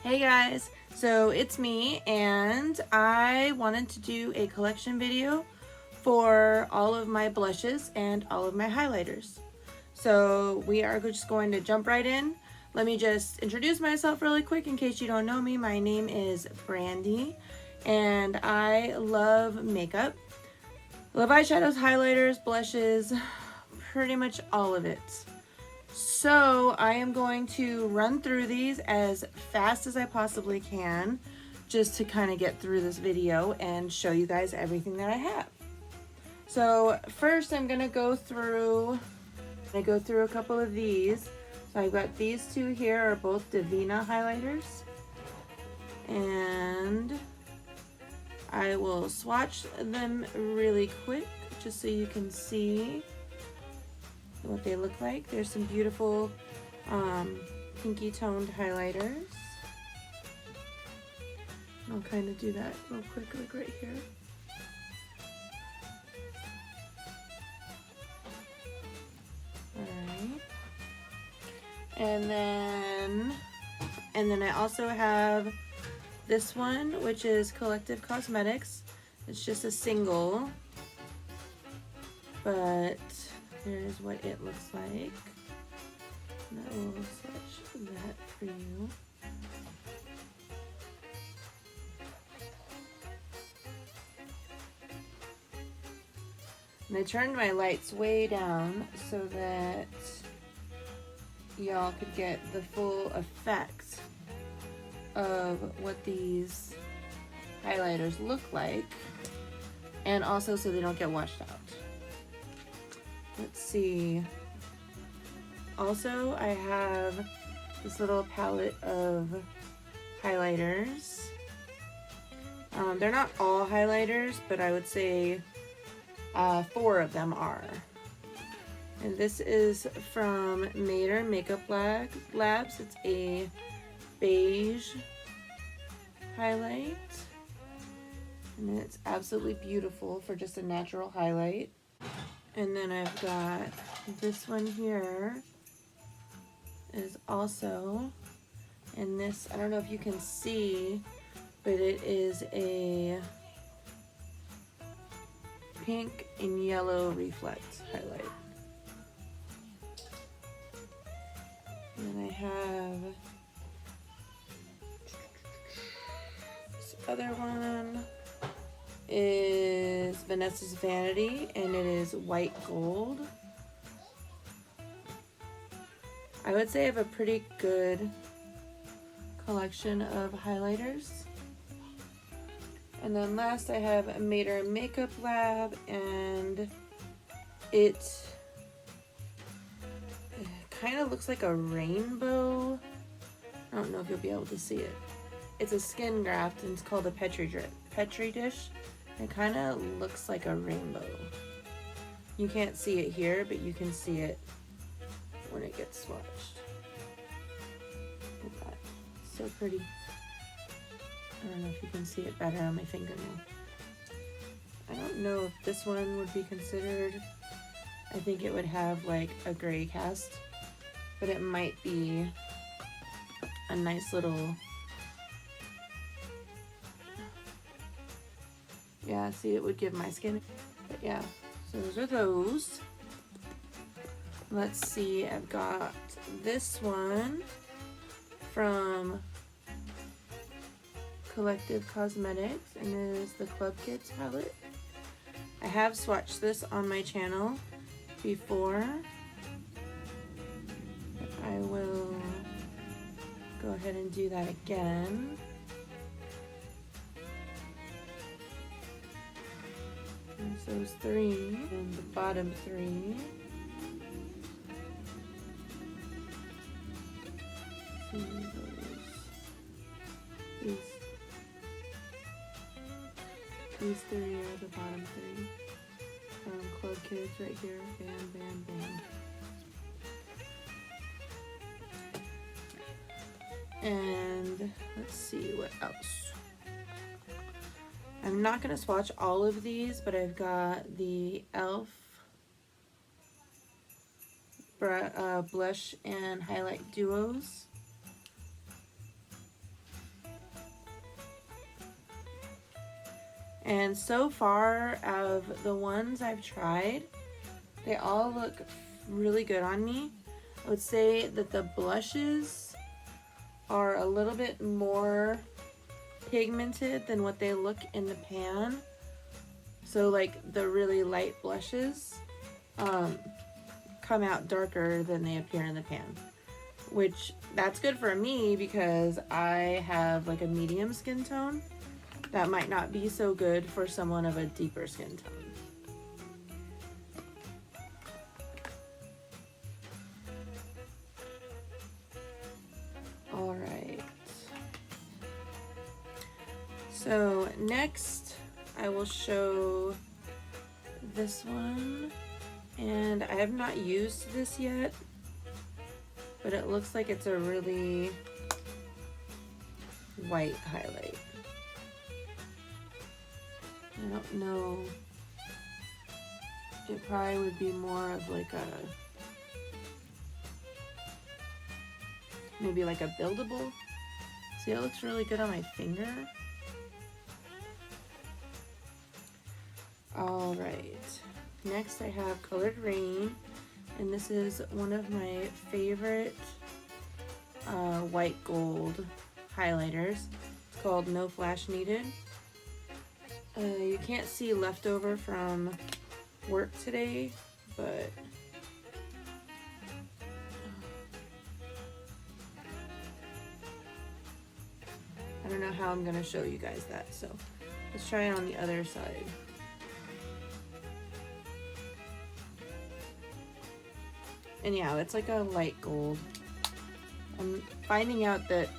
Hey guys, so it's me and I wanted to do a collection video for all of my blushes and all of my highlighters. So we are just going to jump right in. Let me just introduce myself really quick in case you don't know me. My name is Brandy and I love makeup. Love eyeshadows, highlighters, blushes, pretty much all of it. So I am going to run through these as fast as I possibly can just to kind of get through this video and show you guys everything that I have. So first I'm gonna go through a couple of these. So I've got these two here are both Divina highlighters. And I will swatch them really quick just so you can see what they look like. There's some beautiful pinky toned highlighters. I'll kind of do that real quick, like right here. Alright. And then I also have this one, which is Collective Cosmetics. It's just a single, but here's what it looks like. And I will swatch that for you. And I turned my lights way down so that y'all could get the full effect of what these highlighters look like, and also so they don't get washed out. Let's see. Also, I have this little palette of highlighters. They're not all highlighters, but I would say 4 of them are. And this is from Mater Makeup Labs. It's a beige highlight. And it's absolutely beautiful for just a natural highlight. And then I've got this one here is also, and this, I don't know if you can see, but it is a pink and yellow reflect highlight. And then I have this other one is Vanessa's Vanity, and it is white gold. I would say I have a pretty good collection of highlighters. And then last I have Mater Makeup Lab, and it kind of looks like a rainbow. I don't know if you'll be able to see it. It's a skin graft and it's called a Petri dish. It kind of looks like a rainbow. You can't see it here, but you can see it when it gets swatched. Look at that. So pretty. I don't know if you can see it better on my fingernail. I don't know if this one would be considered, I think it would have like a gray cast, but it might be a nice little, yeah, see, it would give my skin, but yeah, so those are those. Let's see, I've got this one from Collective Cosmetics, and it is the Club Kids palette. I have swatched this on my channel before. I will go ahead and do that again. There's those 3, and the bottom 3. See these 3 are the bottom 3. Club Kids right here. Bam, bam, bam. And let's see what else. I'm not going to swatch all of these, but I've got the e.l.f. blush and highlight duos. And so far, of the ones I've tried, they all look really good on me. I would say that the blushes are a little bit more pigmented than what they look in the pan. So like the really light blushes come out darker than they appear in the pan, which that's good for me because I have like a medium skin tone. That might not be so good for someone of a deeper skin tone. All right. So next I will show this one, and I have not used this yet, but it looks like it's a really white highlight. I don't know, it probably would be more of like a, maybe like a buildable. See, it looks really good on my finger. All right, next I have Colored Rain, and this is one of my favorite white gold highlighters. It's called No Flash Needed. You can't see leftover from work today, but I don't know how I'm gonna show you guys that, so let's try it on the other side. And yeah, it's like a light gold. I'm finding out that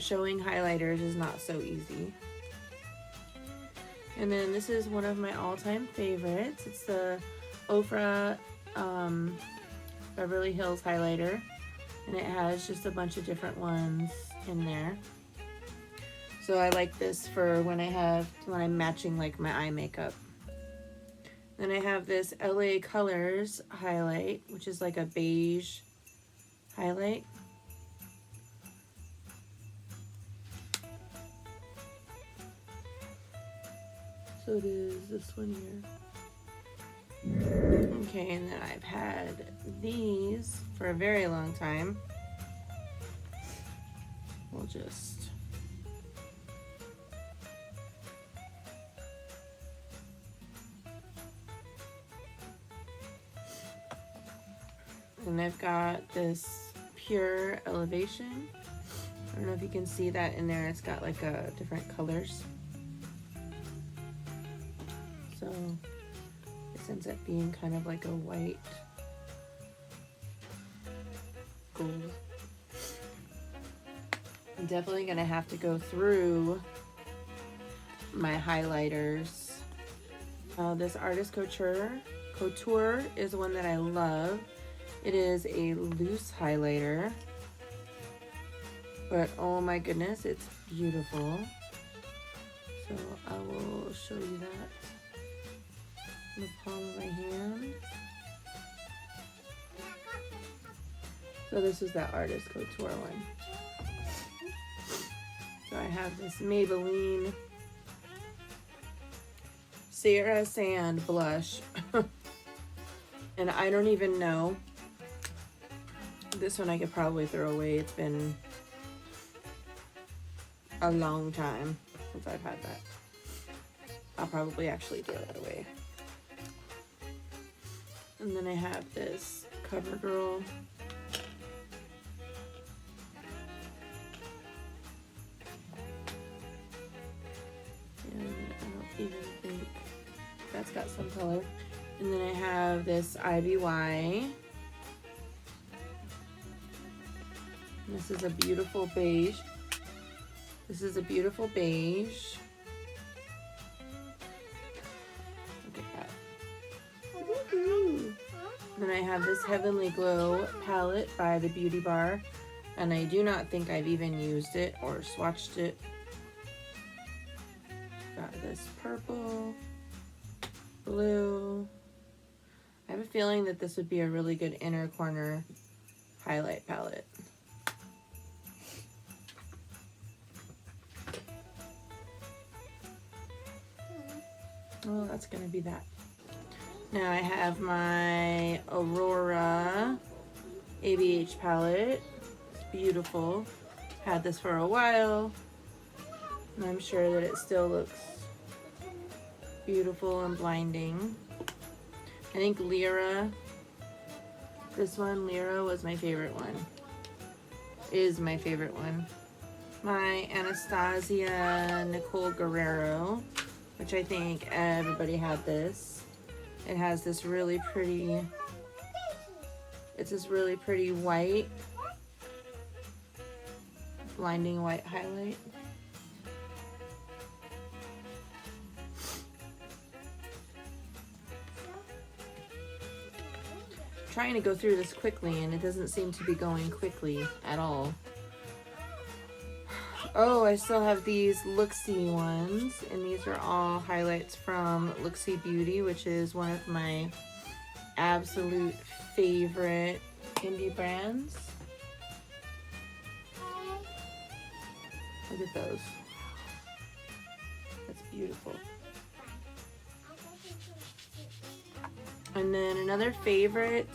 showing highlighters is not so easy. And then this is one of my all-time favorites. It's the Ofra Beverly Hills highlighter, and it has just a bunch of different ones in there. So I like this for when I'm matching like my eye makeup. Then I have this LA Colors highlight, which is like a beige highlight. So it is this one here. Okay, and then I've had these for a very long time. We'll just... And I've got this Pure Elevation. I don't know if you can see that in there. It's got like different colors. So this ends up being kind of like a white gold. I'm definitely gonna have to go through my highlighters. This Artist Couture is one that I love. It is a loose highlighter, but oh my goodness, it's beautiful. So I will show you that in the palm of my hand. So this is that Artist Couture one. So I have this Maybelline Sierra Sand blush. And I don't even know. This one I could probably throw away. It's been a long time since I've had that. I'll probably actually throw that away. And then I have this CoverGirl and I don't even think that's got some color. And then I have this IBY. And this is a beautiful beige. This is a beautiful beige. Look at that. Then I have this Heavenly Glow palette by the Beauty Bar. And I do not think I've even used it or swatched it. Got this purple, blue. I have a feeling that this would be a really good inner corner highlight palette. Oh, that's gonna be that. Now I have my Aurora ABH palette. It's beautiful. Had this for a while, and I'm sure that it still looks beautiful and blinding. I think Lyra, this one, Lyra, was my favorite one. Is my favorite one. My Anastasia Nicole Guerrero, which I think everybody had this. It has this really pretty, it's this really pretty white, blinding white highlight. Trying to go through this quickly, and it doesn't seem to be going quickly at all. Oh, I still have these Looksee ones, and these are all highlights from Looksee Beauty, which is one of my absolute favorite indie brands. Look at those. That's beautiful. And then another favorite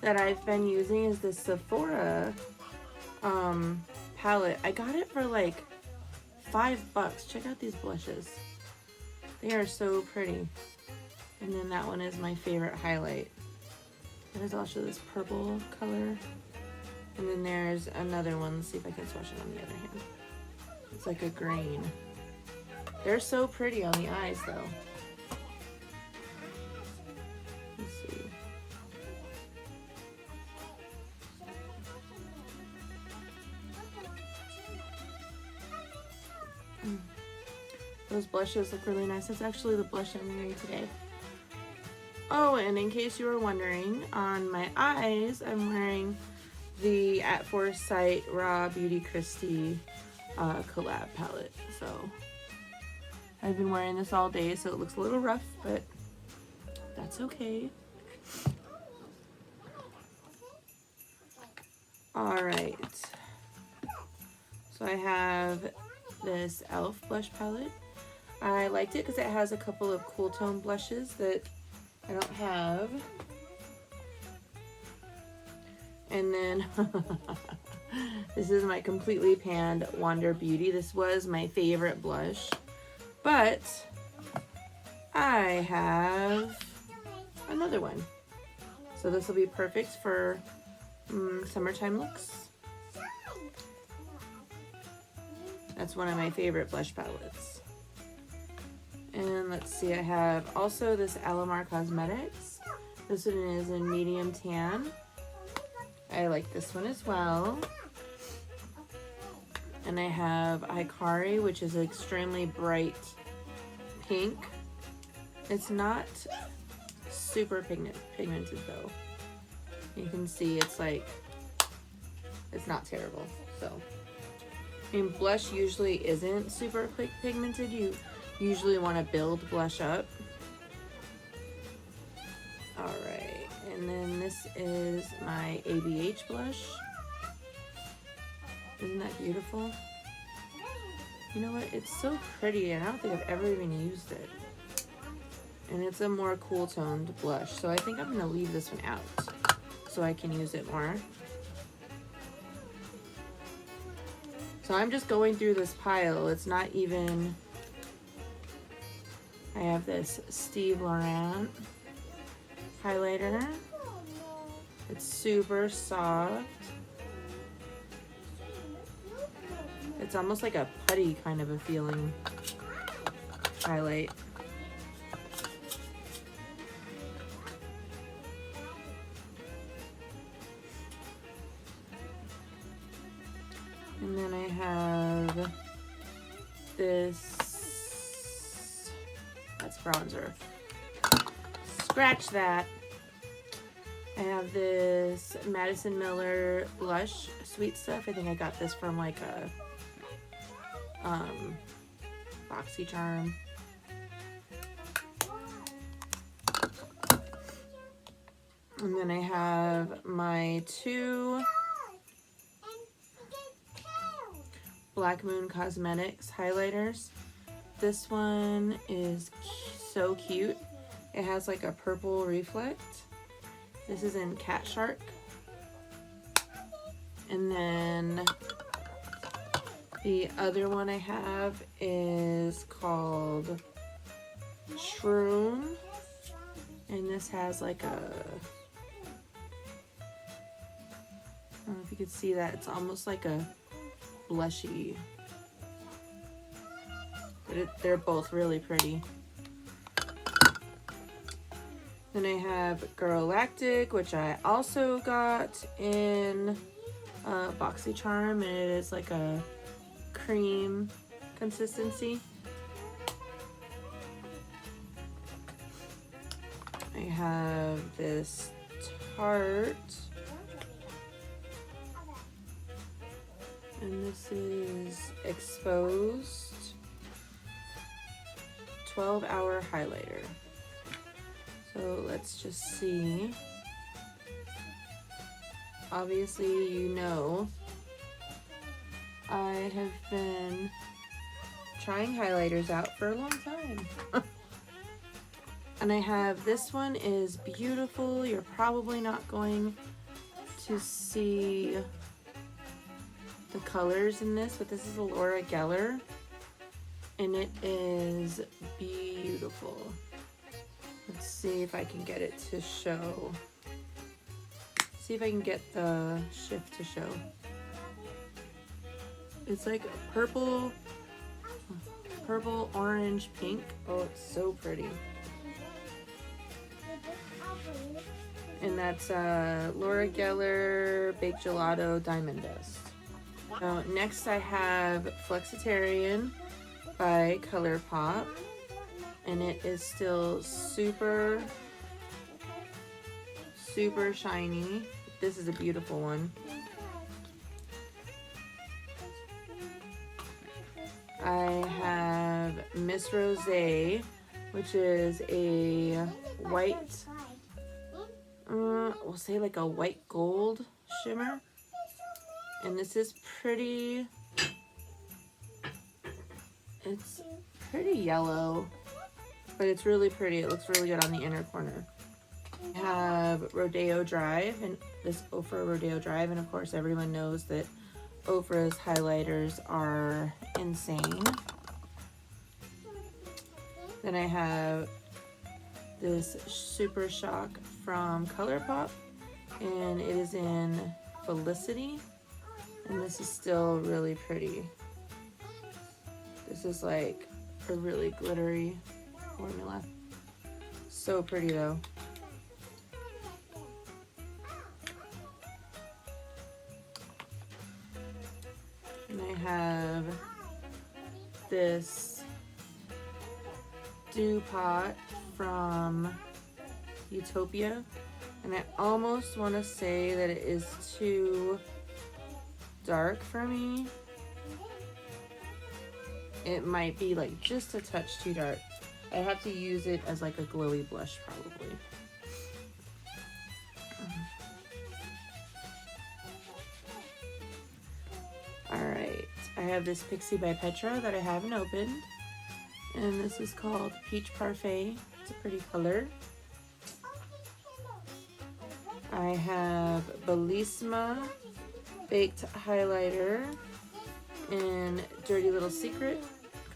that I've been using is the Sephora palette. I got it for like $5. Check out these blushes. They are so pretty. And then that one is my favorite highlight. There's also this purple color. And then there's another one. Let's see if I can swatch it on the other hand. It's like a green. They're so pretty on the eyes though. Let's see. Those blushes look really nice. That's actually the blush I'm wearing today. Oh, and in case you were wondering, on my eyes, I'm wearing the At Foresight Raw Beauty Christie collab palette. So I've been wearing this all day, so it looks a little rough, but that's okay. All right. So I have this e.l.f. blush palette. I liked it because it has a couple of cool tone blushes that I don't have. And then this is my completely panned Wander Beauty. This was my favorite blush, but I have another one. So this will be perfect for summertime looks. That's one of my favorite blush palettes. And let's see, I have also this Alamar Cosmetics. This one is in medium tan. I like this one as well. And I have Hikari, which is an extremely bright pink. It's not super pigmented though. You can see it's like, it's not terrible. So, I mean, blush usually isn't super pigmented. You usually want to build blush up. All right, and then this is my ABH blush. Isn't that beautiful? You know what? It's so pretty, and I don't think I've ever even used it. And it's a more cool toned blush, so I think I'm gonna leave this one out so I can use it more. So I'm just going through this pile. It's not even, I have this Steve Laurent highlighter. It's super soft. It's almost like a putty kind of a feeling highlight. And then I have this, that's bronzer. Scratch that. I have this Madison Miller blush, Sweet Stuff. I think I got this from like a BoxyCharm. And then I have my two Black Moon Cosmetics highlighters. This one is so cute. It has like a purple reflect. This is in Cat Shark. And then the other one I have is called Shroom. And this has like a, I don't know if you can see that. It's almost like a blushy. But they're both really pretty. Then I have Girlactic, which I also got in BoxyCharm, and it is like a cream consistency. I have this Tarte, and this is Exposed 12-hour highlighter. So let's just see. Obviously, you know, I have been trying highlighters out for a long time. And I have, this one is beautiful. You're probably not going to see the colors in this, but this is a Laura Geller, and it is beautiful. Let's see if I can get it to show. See if I can get the shift to show. It's like a purple, orange, pink. Oh, it's so pretty. And that's Laura Geller Baked Gelato Diamond Dust. So next I have Flexitarian by ColourPop. And it is still super shiny. This is a beautiful one. I have Miss Rosé, which is a white, we'll say like a white gold shimmer. And this is pretty, it's pretty yellow, but it's really pretty. It looks really good on the inner corner. I have Rodeo Drive, and this Ofra Rodeo Drive, and of course everyone knows that Ofra's highlighters are insane. Then I have this Super Shock from ColourPop, and it is in Felicity, and this is still really pretty. This is like a really glittery formula. So pretty though. And I have this Dew Pot from Utopia, and I almost want to say that it is too dark for me. It might be like just a touch too dark. I have to use it as like a glowy blush probably. Alright, I have this Pixi by Petra that I haven't opened. And this is called Peach Parfait. It's a pretty color. I have Bellissima Baked Highlighter in Dirty Little Secret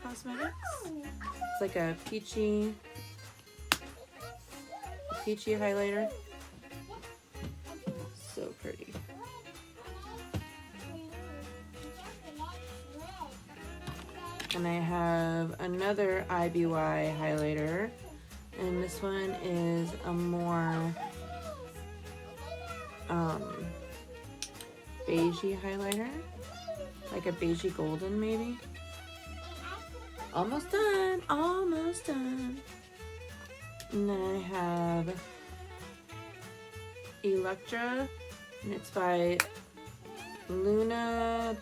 Cosmetics. It's like a peachy highlighter. So pretty. And I have another IBY highlighter, and this one is a more beigey highlighter, like a beigey golden maybe. Almost done, almost done. And then I have Electra, and it's by Luna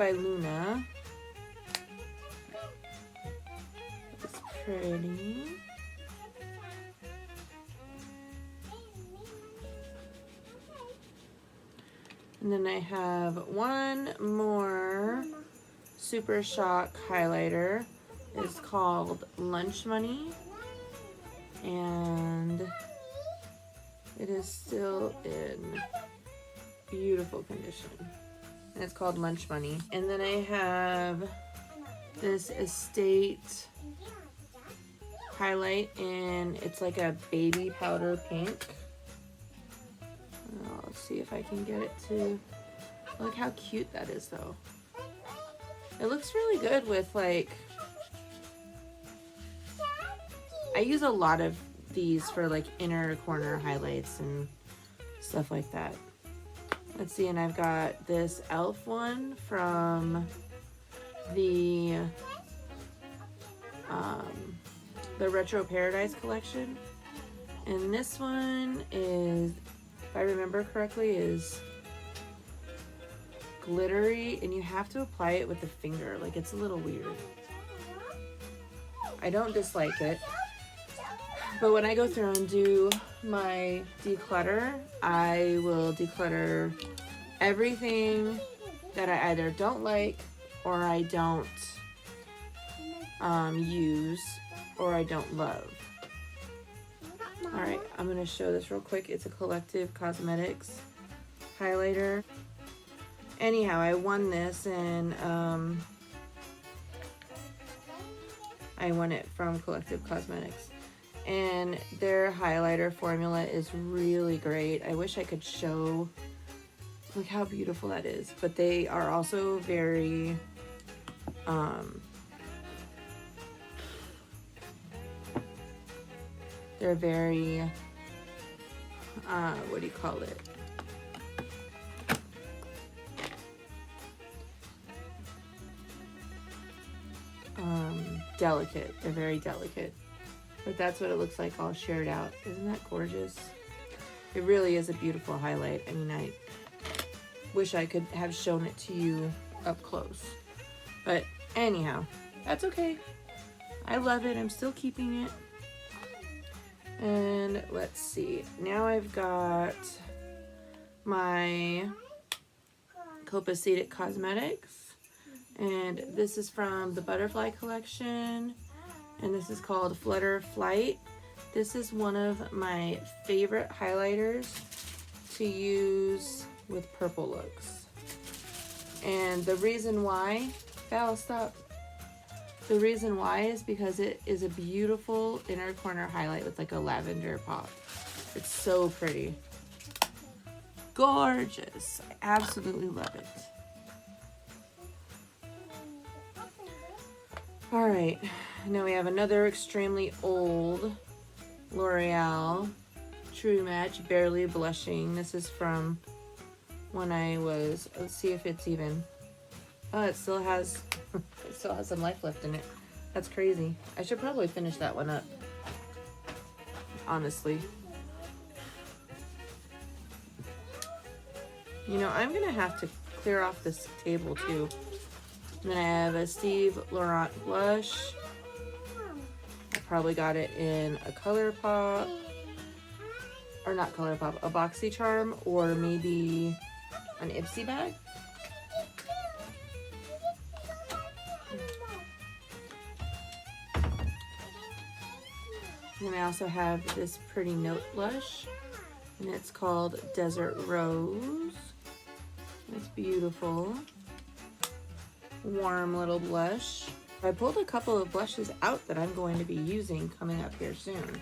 It's pretty. And then I have one more Super Shock highlighter. It's called Lunch Money. and it is still in beautiful condition. And it's called Lunch Money. And then I have this Estate highlight, and it's like a baby powder pink. Let's see if I can get it to look how cute that is though. It looks really good with like, I use a lot of these for like inner corner highlights and stuff like that. Let's see, and I've got this e.l.f. one from the Retro Paradise collection. And this one is, if I remember correctly, is glittery, and you have to apply it with the finger. Like, it's a little weird. I don't dislike it, but when I go through and do my declutter, I will declutter everything that I either don't like or I don't use or I don't love. Alright, I'm going to show this real quick. It's a Collective Cosmetics highlighter. Anyhow, I won this, and I won it from Collective Cosmetics. And their highlighter formula is really great. I wish I could show, look how beautiful that is. But they are also very, they're very, what do you call it? Delicate. They're very delicate. But that's what it looks like all shared out. Isn't that gorgeous? It really is a beautiful highlight. I mean, I wish I could have shown it to you up close. But anyhow, that's okay. I love it. I'm still keeping it. And let's see. Now I've got my Copacetic Cosmetics. And this is from the Butterfly collection. And this is called Flutter Flight. This is one of my favorite highlighters to use with purple looks. And the reason why, Val, stop. The reason why is because it is a beautiful inner corner highlight with like a lavender pop. It's so pretty. Gorgeous. I absolutely love it. Alright, now we have another extremely old L'Oreal True Match Barely Blushing. This is from when I was, let's see if it's even, oh, it still has some life left in it. That's crazy. I should probably finish that one up, honestly. You know, I'm gonna have to clear off this table too. And then I have a Steve Laurent blush. I probably got it in a ColourPop, or not ColourPop, a BoxyCharm, or maybe an Ipsy bag. And I also have this pretty Note blush, and it's called Desert Rose. It's beautiful. Warm little blush. I pulled a couple of blushes out that I'm going to be using coming up here soon.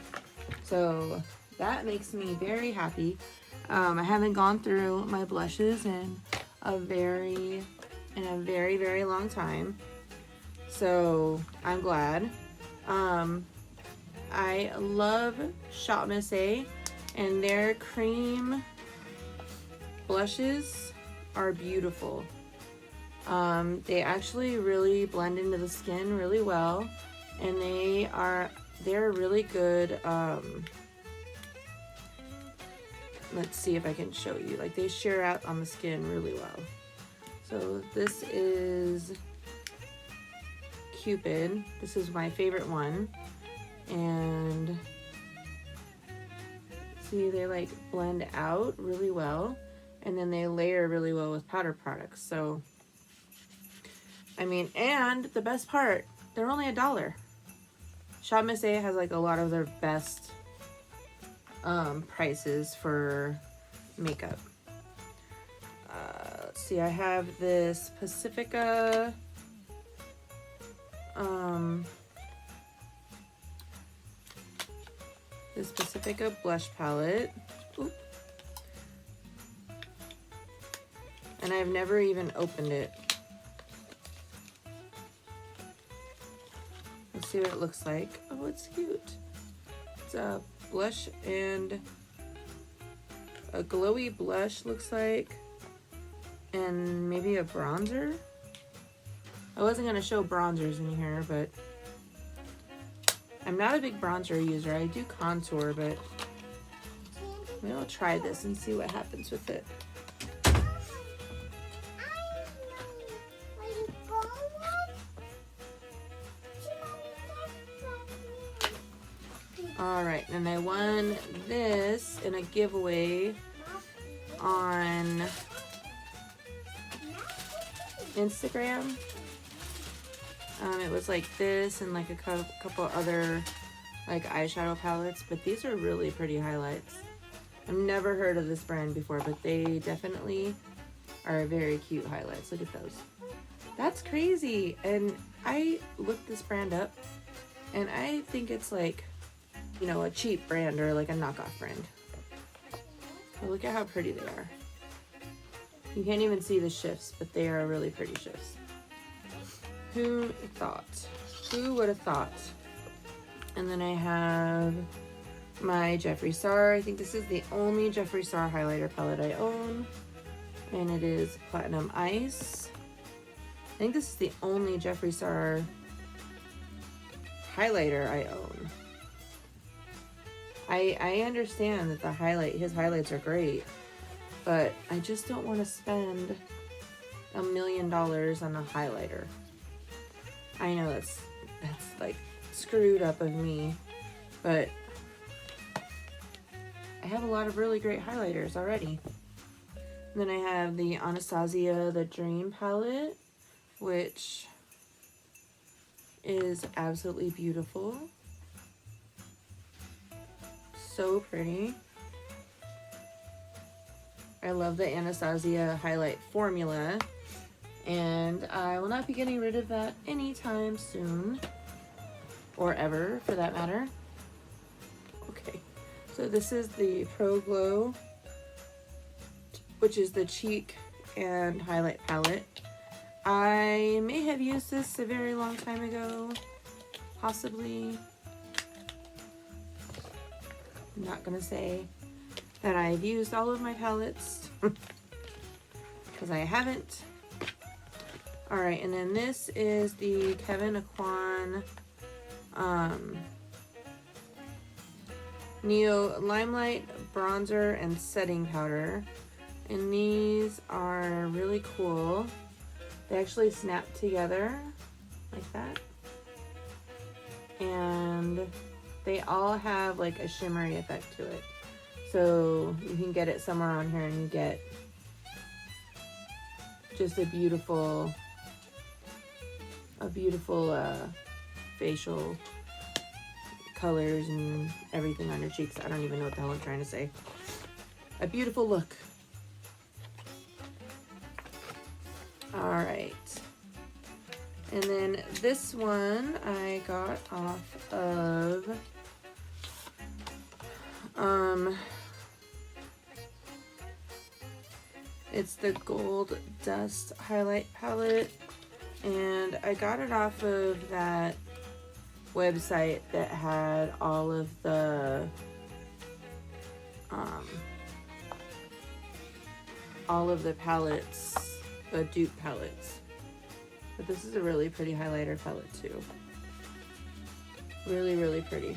So that makes me very happy. I haven't gone through my blushes in a very long time. So I'm glad. I love Shop Miss A, and their cream blushes are beautiful. They actually really blend into the skin really well, and they're really good. Let's see if I can show you. Like, they sheer out on the skin really well. So this is Cupid. This is my favorite one, and see, they like blend out really well, and then they layer really well with powder products. So I mean, and the best part, they're only $1. Shop Miss A has like a lot of their best prices for makeup. Let's see, I have this Pacifica blush palette. Oop. And I've never even opened it. Let's see what it looks like. Oh, it's cute. It's a blush and a glowy blush, looks like, and maybe a bronzer. I wasn't gonna show bronzers in here, but I'm not a big bronzer user. I do contour, but maybe I'll try this and see what happens with it. Alright, and I won this in a giveaway on Instagram. It was like this and like a couple other like eyeshadow palettes, but these are really pretty highlights. I've never heard of this brand before, but they definitely are very cute highlights. Look at those. That's crazy. And I looked this brand up and I think it's like, you know, a cheap brand or like a knockoff brand. But look at how pretty they are. You can't even see the shifts, but they are really pretty shifts. Who thought? Who would have thought? And then I have my Jeffree Star. I think this is the only Jeffree Star highlighter palette I own. And it is Platinum Ice. I think this is the only Jeffree Star highlighter I own. I understand that his highlights are great, but I just don't want to spend $1 million on a highlighter. I know that's like screwed up of me, but I have a lot of really great highlighters already. And then I have the Anastasia The Dream palette, which is absolutely beautiful. So pretty. I love the Anastasia highlight formula, and I will not be getting rid of that anytime soon, or ever for that matter. Okay, so this is the Pro Glow, which is the cheek and highlight palette. I may have used this a very long time ago, possibly. I'm not gonna say that I've used all of my palettes because I haven't. All right, and then this is the Kevyn Aucoin Neo Limelight Bronzer and Setting Powder, and these are really cool. They actually snap together like that, and they all have like a shimmery effect to it. So you can get it somewhere on here and you get just a beautiful facial colors and everything on your cheeks. I don't even know what the hell I'm trying to say. A beautiful look. All right. And then this one I got off of it's the Gold Dust highlight palette, and I got it off of that website that had all of the palettes, the dupe palettes. But this is a really pretty highlighter palette too. Really, really pretty.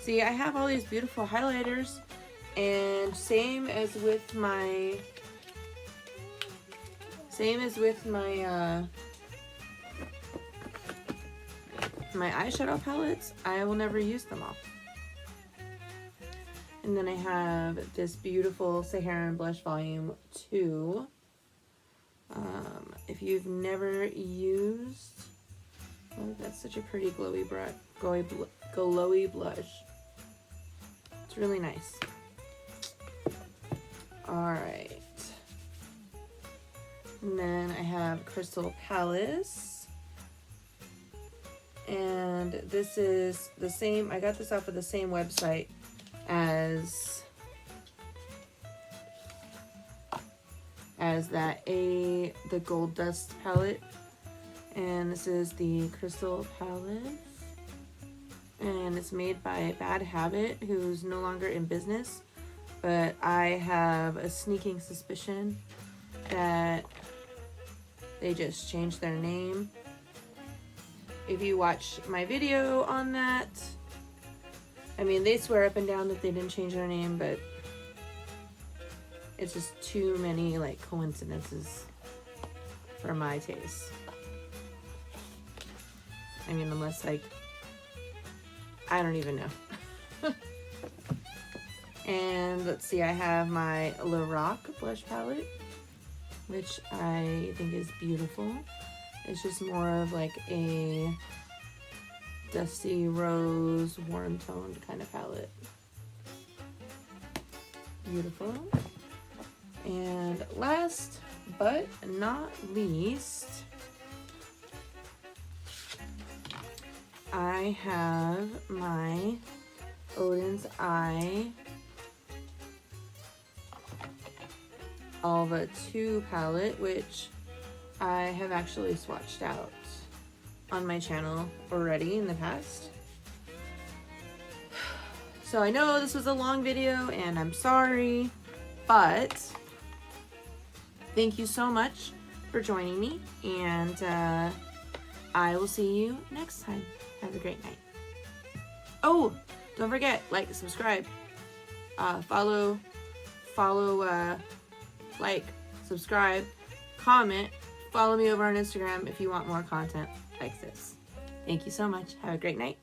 See, I have all these beautiful highlighters, and same as with my my eyeshadow palettes, I will never use them all. And then I have this beautiful Saharan Blush Volume 2. If you've never used Oh, that's such a pretty glowy blush. It's really nice. Alright. And then I have Crystal Palace. And this is the same, I got this off of the same website as the Gold Dust palette. And this is the Crystal Palace. And it's made by Bad Habit, who's no longer in business. But I have a sneaking suspicion that they just changed their name. If you watch my video on that, I mean, they swear up and down that they didn't change their name, but it's just too many like coincidences for my taste. I mean, unless like, I don't even know. And let's see, I have my Lorac blush palette, which I think is beautiful. It's just more of like a dusty rose, warm toned kind of palette. Beautiful. And last but not least, I have my Odin's Eye Alva 2 palette, which I have actually swatched out on my channel already in the past. So I know this was a long video and I'm sorry, but thank you so much for joining me, and I will see you next time. Have a great night. Oh, don't forget, like, subscribe, follow, like, subscribe, comment, follow me over on Instagram if you want more content like this. Thank you so much. Have a great night.